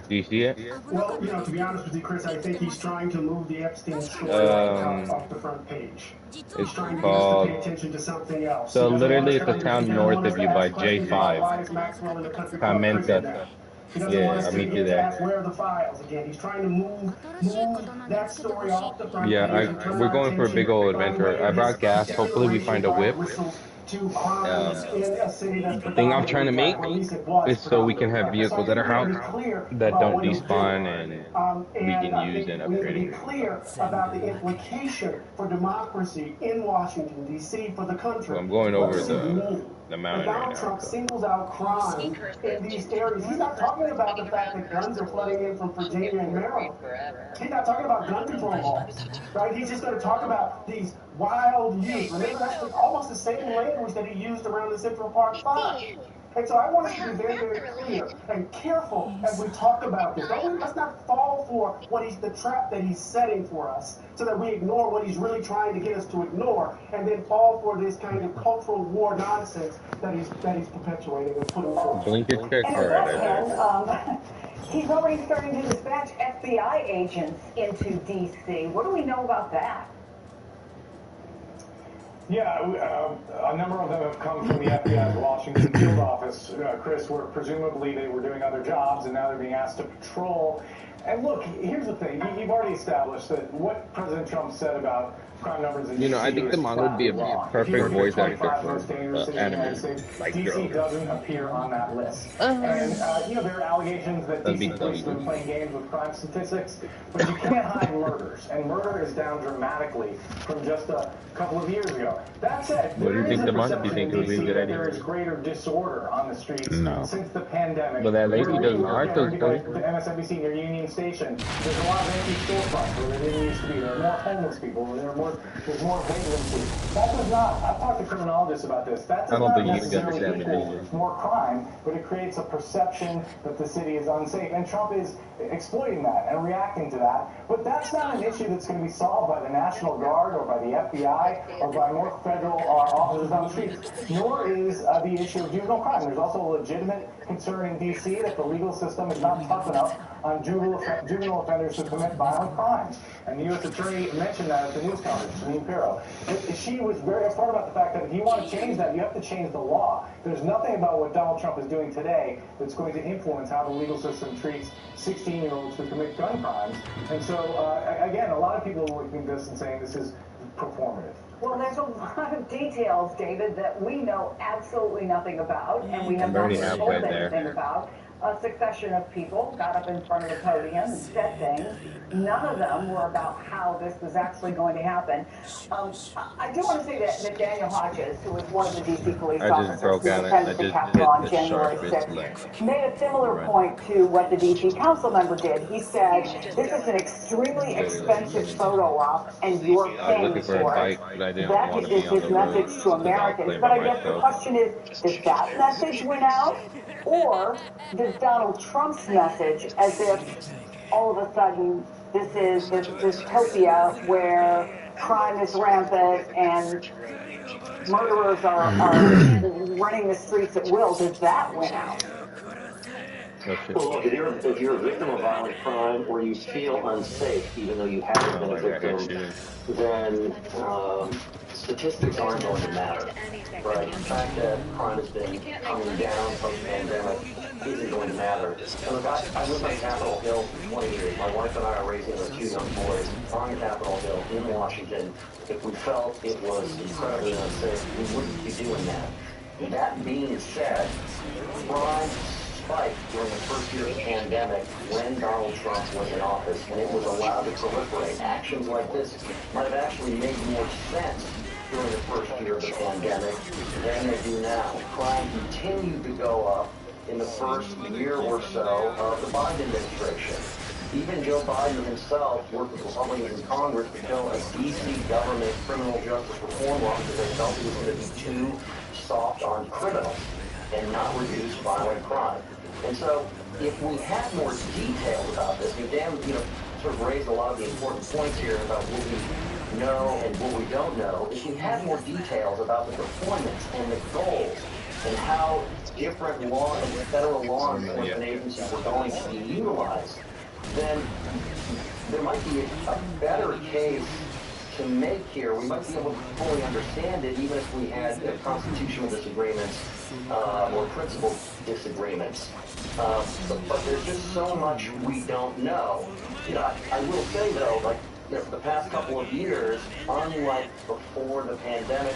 Do you see it? Well, to be honest with you, Chris, I think he's trying to move the Epstein story off the front page. It's called. Pay attention to something else. So literally, it's a town north of you by J5. Kamenka. Yeah, I'll meet you there. Where are the files again? He's trying to move that story off the front page. We're going for a big old adventure. I brought gas. Hopefully, we find a whip. The thing I'm trying to make is so we can have vehicles at our house that don't despawn and we can use and upgrade. We need to be clear about the implication for democracy in Washington, D.C., for the country. So I'm going over the mountain right now. Trump singles out crime in these areas. He's not talking about the fact that guns are flooding in from Virginia and Maryland. He's not talking about gun control laws, right? He's just going to talk about these wild youth. Remember, that's almost the same language that he used around the Central Park 5. And so I want us to be very, very clear and careful as we talk about this. Let's not fall for the trap that he's setting for us, so that we ignore what he's really trying to get us to ignore, and then fall for this kind of cultural war nonsense that he's perpetuating and putting forward. Blink your check card right there. He's already starting to dispatch FBI agents into D.C. What do we know about that? Yeah, a number of them have come from the FBI's Washington field office, Chris, where presumably they were doing other jobs, and now they're being asked to patrol And look, here's the thing. You've already established that what President Trump said about crime numbers in I think the model would be a perfect voice actor for anime, like DC doesn't appear on that list. And, there are allegations that DC police have been playing games with crime statistics, but you can't hide murders. And murder is down dramatically from just a couple of years ago. That said, there is a perception in DC that there is greater disorder on the streets since the pandemic. But that lady doesn't like those things. The MSNBC near Union Station, there's a lot of empty storefronts where there didn't used to be. There are more homeless people. There's more vagrancy. That does not. I've talked to criminologists about this. That does not necessarily equal more crime, but it creates a perception that the city is unsafe. And Trump is exploiting that and reacting to that. But that's not an issue that's going to be solved by the National Guard or by the FBI or by more federal officers on the streets. Nor is the issue of juvenile crime. There's also a legitimate concern in D.C. that the legal system is not tough enough on juvenile offenders who commit violent crimes. And the U.S. Attorney mentioned that at the news conference, Janine Pirro. She was very upfront about the fact that if you want to change that, you have to change the law. There's nothing about what Donald Trump is doing today that's going to influence how the legal system treats 16-year-olds who commit gun crimes. And so, again, a lot of people are looking at this and saying this is performative. Well, there's a lot of details, David, that we know absolutely nothing about, and we have not been told anything about. A succession of people got up in front of the podium and said things. None of them were about how this was actually going to happen. I do want to say that Daniel Hodges, who was one of the D.C. police officers who attended the Capitol on January 6th, made a similar point to what the D.C. council member did. He said, this is an extremely expensive photo op, and you're paying for it. That is his message to Americans. But I guess the question is, does that message win out? Or does Donald Trump's message, as if all of a sudden this is this dystopia where crime is rampant and murderers are running the streets at will, does that win out? Well, look, if you're a victim of violent crime or you feel unsafe, even though you haven't been a victim, then statistics aren't going to matter, right? The fact that crime has been coming down from the pandemic isn't going to matter. And look, I lived on Capitol Hill for 20 years. My wife and I are raising our 2 young boys on Capitol Hill in Washington. If we felt it was incredibly unsafe, we wouldn't be doing that. That being said, crime spiked during the first year of the pandemic when Donald Trump was in office, and it was allowed to proliferate. Actions like this might have actually made more sense during the first year of the pandemic than they do now. Crime continued to go up in the first year or so of the Biden administration. Even Joe Biden himself worked with Republicans in Congress to kill a D.C. government criminal justice reform law because they felt it was going to be too soft on criminals and not reduce violent crime. And so, if we had more details about this, and Dan, sort of raised a lot of the important points here about what we know and what we don't know. If we had more details about the deployments and the goals and how different federal law enforcement agencies were going to be utilized, then there might be a better case to make here. We might be able to fully understand it, even if we had constitutional disagreements or principle disagreements. But there's just so much we don't know. I will say though, the past couple of years, unlike before the pandemic,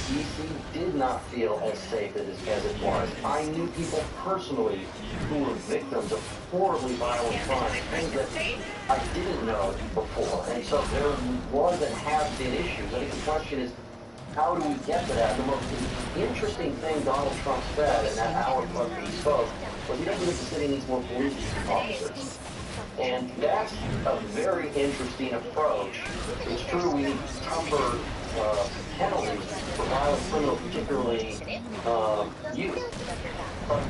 D.C. did not feel as safe as it was. I knew people personally who were victims of horribly violent crimes, things that I didn't know before. And so there was and have been issues. I think the question is, how do we get to that? The most interesting thing Donald Trump said in that hour plus he spoke was he doesn't think the city needs more police officers. And that's a very interesting approach. It's true we need tougher penalties for violent criminals, particularly youth. But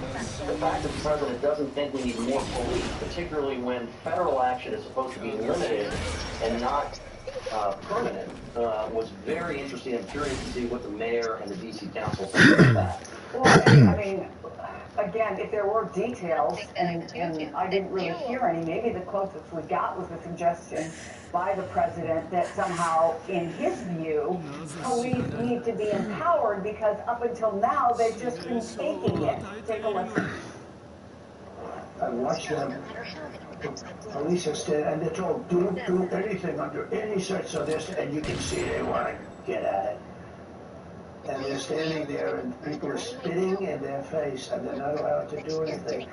the fact that the president doesn't think we need more police, particularly when federal action is supposed to be limited and not permanent, was very interesting. I'm curious to see what the mayor and the D.C. council think about that. Well, I mean, again, if there were details, and I didn't really hear any, maybe the closest we got was a suggestion by the president that somehow, in his view, police need to be empowered because up until now they've just been faking it. Take a listen. I watched them police and they're told, don't do anything under any such of this, and you can see they want to get at it. And they're standing there, and people are spitting in their face, and they're not allowed to do anything.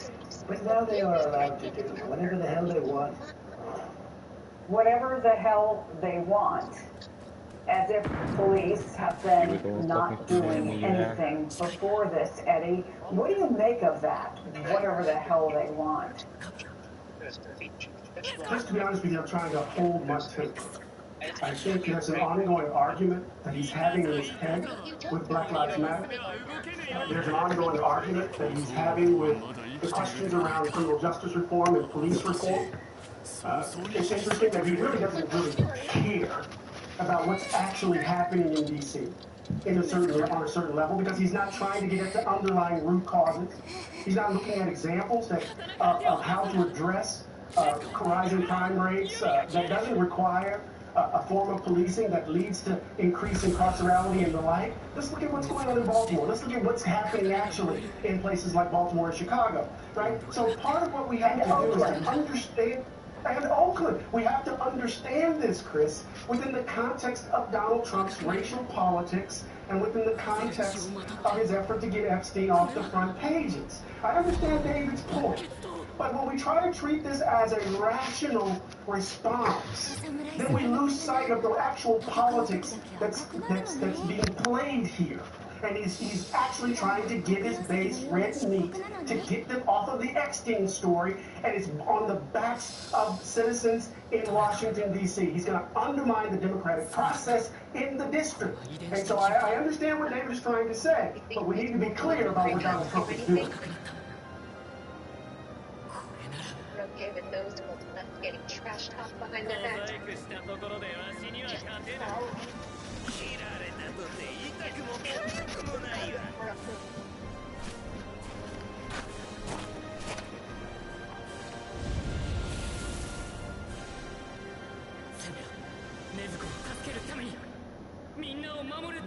But now they are allowed to do whatever the hell they want. Whatever the hell they want. As if police have been not doing anything before this, Eddie. What do you make of that? Whatever the hell they want. Just to be honest with you, I'm trying to hold my temper. I think there's an ongoing argument that he's having in his head with Black Lives Matter. There's an ongoing argument that he's having with the questions around criminal justice reform and police reform. It's interesting that he really doesn't really care about what's actually happening in D.C. on a certain level, because he's not trying to get at the underlying root causes. He's not looking at examples of how to address rising crime rates that doesn't require a form of policing that leads to increased incarcerality and the like. Let's look at what's going on in Baltimore. Let's look at what's happening actually in places like Baltimore and Chicago, right? So part of what we have to do is to understand, and Oakland, we have to understand this, Chris, within the context of Donald Trump's racial politics and within the context of his effort to get Epstein off the front pages. I understand David's point. But when we try to treat this as a rational response, then we lose sight of the actual politics that's being played here. And he's actually trying to get his base red meat to get them off of the Epstein story, and it's on the backs of citizens in Washington, D.C. He's going to undermine the democratic process in the district. And so I understand what David is trying to say, but we need to be clear about what Donald Trump is doing. Okay with those getting trash talk behind their back.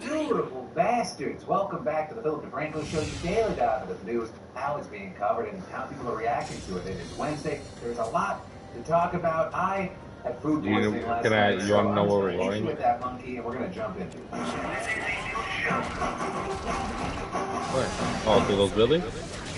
Beautiful bastards! Welcome back to the Philip DeFranco Show, your daily dive into the news, how it's being covered, and how people are reacting to it. It is Wednesday. There's a lot to talk about. I had food poisoning last night. You want to know where we're going? With that monkey, and we're going to jump into it. What? Oh, to those buildings?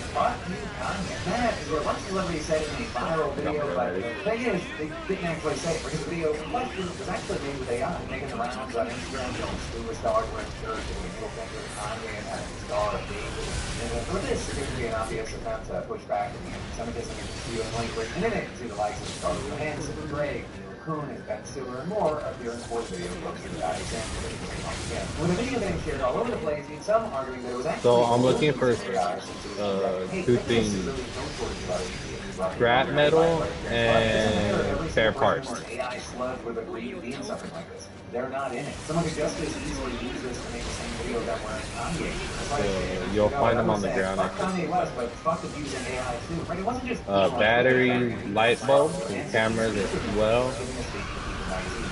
Fuck you, Kanye. That is what one celebrity said in a viral video, but the thing is, they didn't actually say it, because the video was actually made with AI, making the rounds on Instagram, doing stars wearing shirts, and middle finger to Kanye, and having a star of David. And for this, it could be an obvious attempt to push back at the anti-Semitism in the studio language, and then it can see the likes of Scarlett Johansson, Drake, and Ben Stiller, and more appearing for the video posted by example. With a video being shared all over the place, some arguing that it was actually. So I'm looking for two things: scrap metal and spare parts. AI sludge with a green being something like this. They're not in it. Someone could just as easily use this to make the same video that we're in Kanye. You'll find them on the ground. Kanye West, but fuck with using AI too. Right? It wasn't just battery, light bulbs, and cameras as well.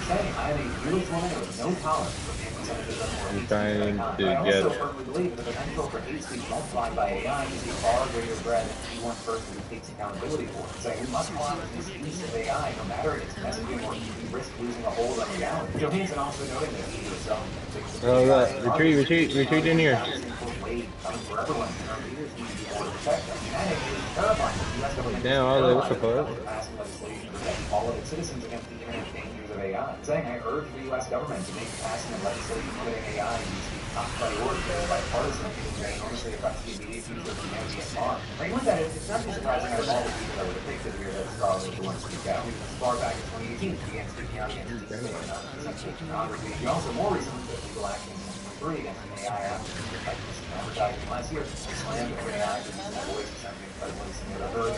I am a Jewish woman with no tolerance for I'm trying to get. I also firmly believe that the potential for hate speech multiplied by AI is a far greater threat than any one person who takes accountability for it. Saying we must block this use of AI, no matter its messaging or we risk losing a hold on reality. Johansson also noted that he was retreat in here. Damn, what's the fuck? All of its citizens against the imminent dangers of AI. Saying, I urge the U.S. government to make passing of legislation limiting AI and use the top priority for bipartisan issues that enormously affects the immediate future of humanity at large. Right, with that, it's not too surprising out of all the people that were depicted here that Scarlett was the one to speak out. As far back in 2018, she began speaking out against the Congress. She also more recently took legal action in 2023 against an AI applicant for advertising last year. Slammed over AI to use the voice of something incredibly similar to hers.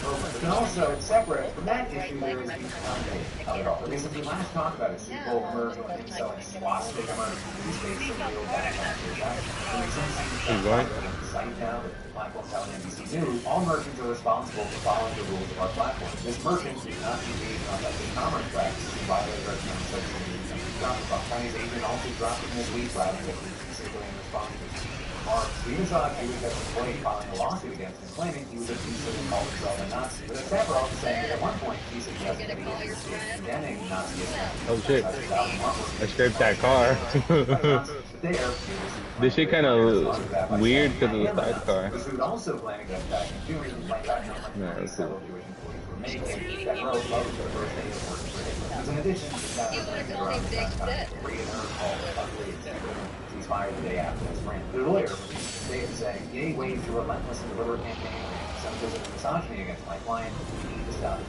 And also, separate from that issue, there is the content of it all. Because if we last talked about it, Super Bowl commercial and selling swastika merch, these days are real backlash to that. And we site now that the platform telling NBC News, all merchants are responsible for following the rules of our platform. This merchant does not engage in authentic commerce practices and violate recommended social media. Chinese agent also dropped it in his week, rather than specifically in response to remarks. We even saw a Jewish employee filing a lawsuit against him, claiming he was abusive and called himself a Nazi. But as Tapper also saying that at one point he suggested that he was condemning Nazism. Oh shit! I scraped that car. This shit kind of weird because of the sidecar. The suit also claiming that back in June, he complained about how much several Jewish employees were making that wrote love their first day of work for him. Because in addition to that, Reagan called ugly executive. He's fired the day after his rant. The lawyer released a statement saying, Ye waged a relentless and deliberate campaign of sexism and misogyny against my client. We need to stop it.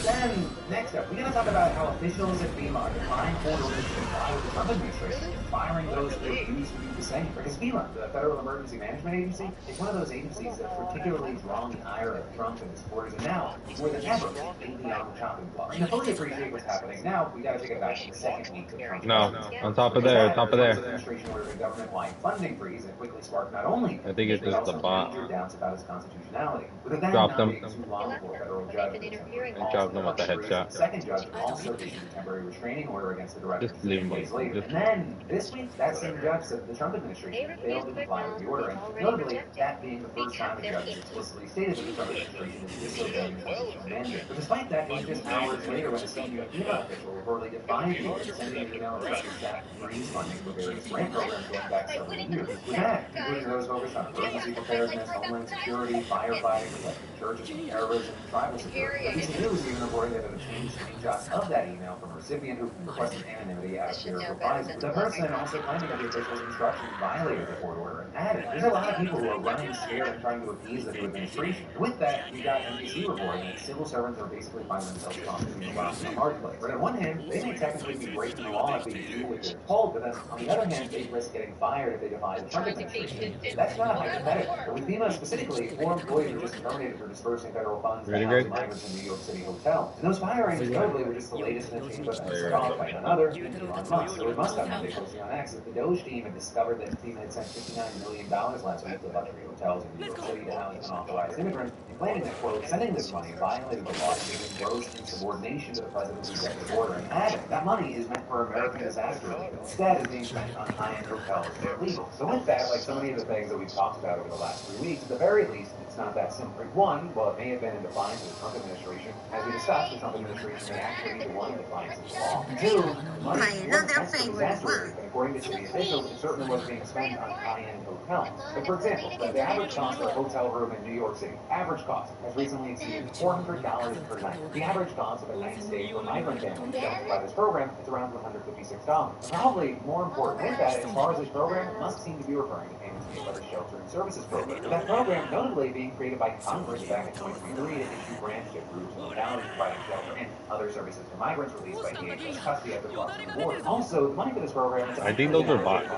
Then, next up, we're going to talk about how officials at FEMA are defying orders to comply with the Trump administration, firing those who refuse to do the same. Because FEMA, the Federal Emergency Management Agency, is one of those agencies that particularly drawn the ire of Trump and his supporters, and now, more than ever, they'd be on the chopping block. And to fully appreciate what's happening now, we got to take it back to the second week of Trump's presidency. On top of there, on top of there. The administration ordered a government-wide funding freeze and quickly sparked not only I think it's just the bot. doubts about its constitutionality, but it then Dropped them. too long before a federal judge I dropped them with the headshot. the second judge also issued a temporary restraining order against the director Just leave 'em days alone. later. And then, this week, that same judge said the Trump administration failed to comply with the order, and notably, that being the first time the judge explicitly stated that the Trump administration is disobeying the constitutional mandate. But despite that, it was just hours later when a senior FEMA official reportedly defied the order, sending an email instructing staff to freeze funding for various grant programs going back several years. With that, including those focused on emergency preparedness, homeland security, firefighting, protecting churches from terrorism, and tribal security. ABC News even reported that it obtained screenshots of that email from a recipient who requested anonymity out of fear of reprisal. The person also claiming that the official's instructions violated the court order and added, there's a lot of people who are running scared and trying to appease the new administration. With that, we got NBC reporting that civil servants are basically finding themselves caught between a rock and a hard place. But on one hand, they may technically be breaking the law if they do what they're told, but then on the other hand, they risk getting fired if they defy the Trump administration. That's not a hypothetical. But with FEMA specifically, 4 employees were just terminated for dispersing federal funds to house migrants in New York City hotel. And those firings, notably, were just the latest in a chain of events caused by another, Elon Musk. So it must have Monday posting on X that the Doge team had discovered that FEMA had sent $59 million last week to luxury hotels in New York City to house unauthorized immigrants, and claiming that, quote, sending this money violated the law and giving gross insubordination to the president's executive order. And added, that money is meant for American disaster relief. Instead, it's being spent on high-end hotels that are legal. So with that, like so many of the things that we've talked about over the last 3 weeks, at the very least, it's not that simple. One, well, it may have been in defiance of the Trump administration. As we discussed, the Trump administration may actually be the one in defiance of the law. Two, money was exaggerated, but according to city officials, it certainly was being spent on high-end hotels. Like, for example, the average cost for a hotel room in New York City, average cost, has recently exceeded $400 per night. The average cost of a night stay for migrant families sheltered by this program is around $156. Probably more important with that, as far as this program, Musk seems to be referring to payments made by the Shelter and Services Program. That program, notably being created by Congress back in 2023 to issue grants to groups and localities providing shelter and other services for migrants released by DHS custody after crossing the border. Also, the money for this program is I think those are bots.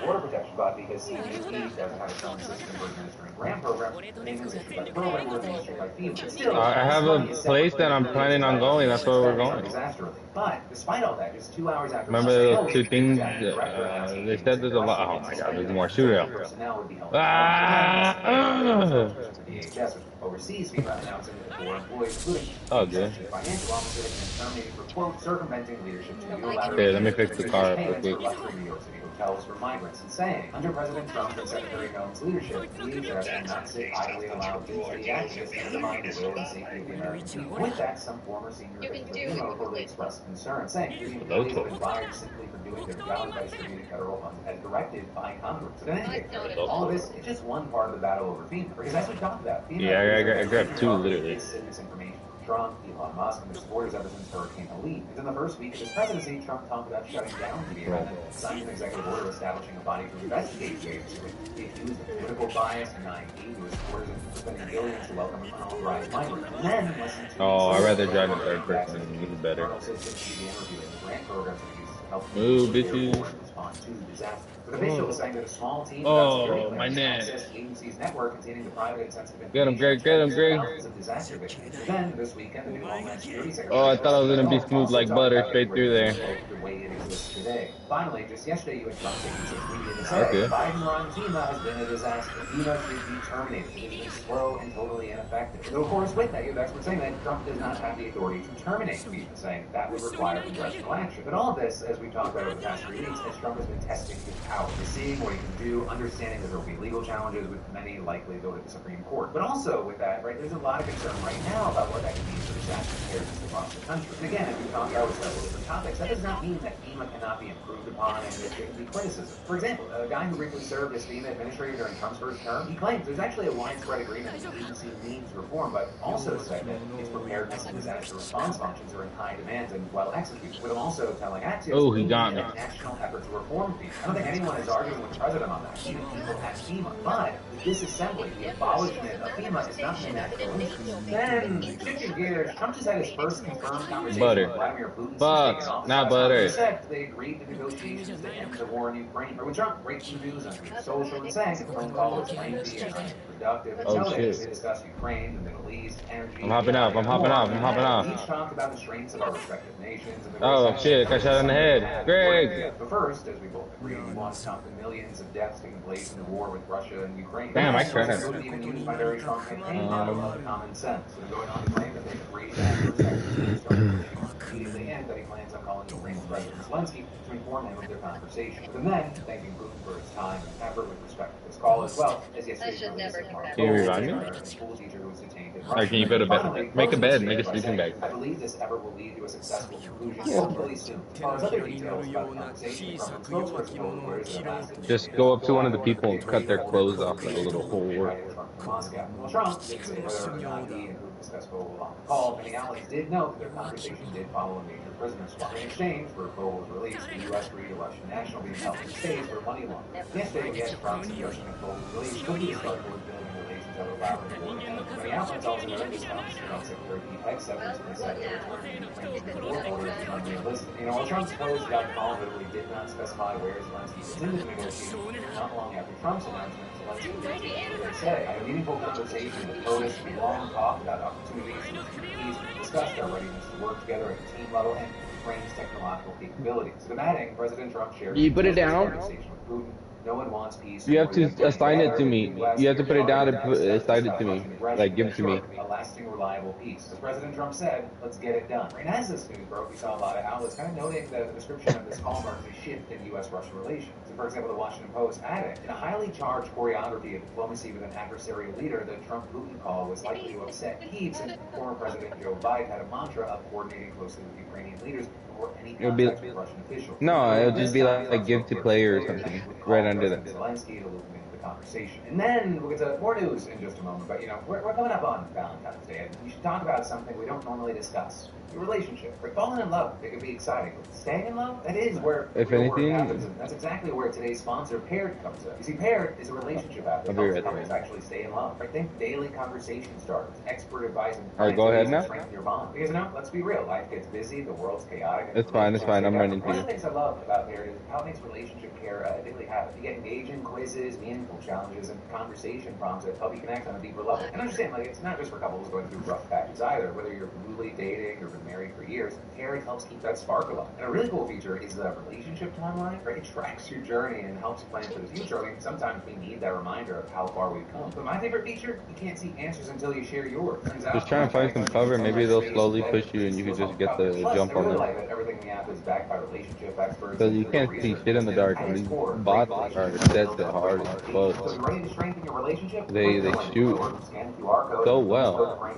Border Protection Bot because CBP doesn't have its own system for administering grant program. Payments issued by the program were administered by FEMA. Still, I have a place that I'm planning on going. That's where we're going. But despite all that, just 2 hours after remember those two things? They said there's a lot. Oh my God, there's more shootout. Overseas, FEMA announcing that 4 employees, including financial officer, have been terminated for, quote, circumventing leadership to unilaterally. Okay, let me fix the car real quick. New York City hotels for migrants, and saying, under President Trump and Secretary Nolan's leadership, DHS will not sit idly and allow D.C. activists to undermine the will and safety of the American people. With that, some former senior officials of FEMA reportedly expressed concern, saying FEMA have been fired simply for doing their job by distributing federal funds as directed by Congress. But in any case, all of this is just one part of the battle over FEMA, because as we talked about, FEMA I grabbed 2 literally. Misinformation. Trump, Elon Musk, and their supporters ever since Hurricane Helene. Within the first week of his presidency, Trump talked about shutting down media and signed an executive order establishing a body to investigate the agency with the accused of political bias, denying aid to his supporters, and spending billions to welcome unauthorized migrants. And then, less than 2 weeks I'd rather drive in third person. This is better. Move, bitches. Oh, my neck. Get him, Greg. Get him, Greg. Oh, I thought I was going to be smooth like butter straight through there. finally, just yesterday, U.S. Trump tweeted and said, Biden-run FEMA has been a disaster. FEMA should be terminated. It has been slow and totally ineffective. So, of course, with that, you have experts saying that Trump does not have the authority to terminate FEMA, saying that would require congressional action. But all of this, as we've talked about over the past 3 weeks, as Trump has been testing his power. He's seeing what he can do, understanding that there will be legal challenges, with many likely go to the Supreme Court. But also with that, right, there's a lot of concern right now about what that can mean for disaster preparedness across the country. And again, as we've talked about with several different topics, that does not mean that FEMA cannot be improved upon and there shouldn't be criticism. For example, a guy who briefly served as FEMA administrator during Trump's first term, he claims there's actually a widespread agreement that the agency needs reform, but also said that its preparedness and disaster response functions are in high demand and well executed. With him also telling Axios he got me. National effort to reform FEMA. I don't think anyone is arguing with the president on that, even people at FEMA. But the disassembly, the abolishment of FEMA is not the natural issue. Then, shifting gears, Trump just had his first confirmed conversation with Vladimir Putin. Butter, not butter. They agreed to negotiations to end the war in Ukraine. But with Trump breaking the news on social and saying the phone call was lengthy and unproductive. They discussed Ukraine, the Middle East, energy. I'm hopping off. Each talked about the strengths of our respective nations. And shit, got shot in the head. Greg! But first, as we both agreed, we want to count the millions of deaths taking place in the war with Russia and Ukraine. Damn, I cried. It wouldn't even use my very strong campaign model of common sense. So they're going on to claim that they agreed to have immediately and that he plans on calling Ukraine's President Zelensky to inform him of their conversation. And then, thanking Putin for his time and effort with respect to this call as well, as yesterday's release of Mark Can you revive me? school teacher who was detained in Or can you build a bed? Make a bed, make a sleeping bag. I believe this effort will lead to a successful conclusion hopefully soon. As far as other details about the conversation from the spokesperson told reporters that lasted Just go up to one of the people and cut their clothes off like a little whore. Moscow. Well, Trump did say whether or not he and Putin discussed Vogel on the call. Many outlets did note that their conversation did follow a major prisoner swap. In exchange for Vogel's release, the U.S. agreed a Russian national being held in states for money laundering. Yesterday, we had Trump suggesting that Vogel's release could be a start toward building relations that would allow the war. Many outlets also noted this Trump's Secretary Pete Hegseth has said that returning Ukraine to the war borders is unrealistic. While Trump's post about the call literally did not specify where Zelensky attended the negotiations, not long after Trump's announcement, they say, I had a meaningful conversation with POTUS. We long talked about opportunities and opportunities. We discussed our readiness to work together at the team level and Ukraine's technological capabilities. So, adding, President Trump shared you put it down? conversation with Putin. No one wants peace. You have to assign it to me. You have to put it down and assign it to me. Like, give it to me. A lasting, reliable peace. As President Trump said, let's get it done. And as this news broke, we saw a lot of outlets kind of noting that the description of this call marks a shift in U.S.-Russia relations. So, for example, the Washington Post added, in a highly charged choreography of diplomacy with an adversarial leader, the Trump-Putin call was likely to upset Kyiv, and former President Joe Biden had a mantra of coordinating closely with Ukrainian leaders before any contact with Russian officials. No, it'll just be like give to player or something right under that. Zelensky to loop him into the conversation. And then we'll get to more news in just a moment. But, we're coming up on Valentine's Day, and we should talk about something we don't normally discuss. Your relationship. Right? Falling in love, it could be exciting. But staying in love, that is where if anything happens. And that's exactly where today's sponsor, Paired, comes in. You see, Paired is a relationship app that helps couples actually stay in love. Right? Think daily conversation starters, expert advice, and alright, go ahead now. Strengthen your bond. Because let's be real, life gets busy, the world's chaotic. It's fine, I'm running to One you. of the things I love about Paired is how it makes relationship care a daily habit. You get engaging quizzes, meaningful challenges, and conversation prompts that help you connect on a deeper level. And understand, it's not just for couples going through rough patches either. Whether you're newly dating or been married for years, Paired helps keep that spark alive. And a really cool feature is the relationship timeline, right? It tracks your journey and helps plan for the future. I mean, sometimes we need that reminder of how far we've come. But my favorite feature, you can't see answers until you share yours. Just trying to find some cover, maybe they'll slowly push you and you can just get the jump on them. Everything in the app is backed by relationship experts. Because you can't see shit in the dark, and these bots are dead to hard and close. So you ready to strengthen your relationship? They shoot so well.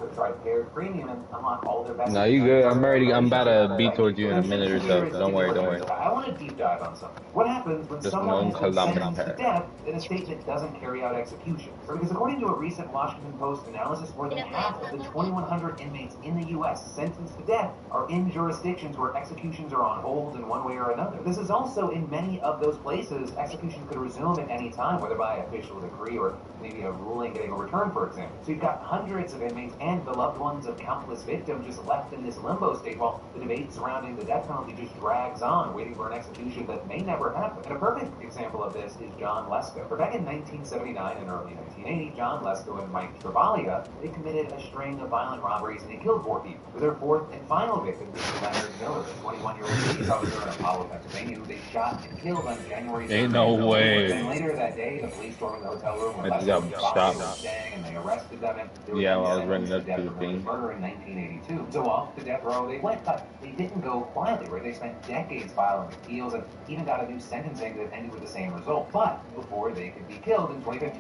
No, you good. I'm about to be towards you in a minute or so. Don't worry. I want to deep dive on something. What happens when someone is sentenced to death in a state that doesn't carry out execution? Because according to a recent Washington Post analysis, more than half of the 2,100 inmates in the U.S. sentenced to death are in jurisdictions where executions are on hold in one way or another. This is also in many of those places, execution could resume at any time, whether by official decree or maybe a ruling getting overturned, for example. So you've got hundreds of inmates and the loved ones of countless victims just left in this limbo state while the debate surrounding the death penalty just drags on, waiting for an execution that may never happen. And a perfect example of this is John Lesko. Back in 1979 and early 1980, John Lesko and Mike Travaglia, they committed a string of violent robberies and they killed 4 people. With their 4th and final victim being Leonard Miller, a 21-year-old police officer in Apollo, Pennsylvania, who they shot and killed on January 3rd. Ain't no way. And later that day, the police stormed the hotel room where I got shot. was staying, and they arrested them. Yeah, well, I was running up to the thing. Murder in 1982. So off to death row they went, but they didn't go quietly, where they spent decades filing appeals and even got a new sentencing that ended with the same result. But before they could be killed in 2015,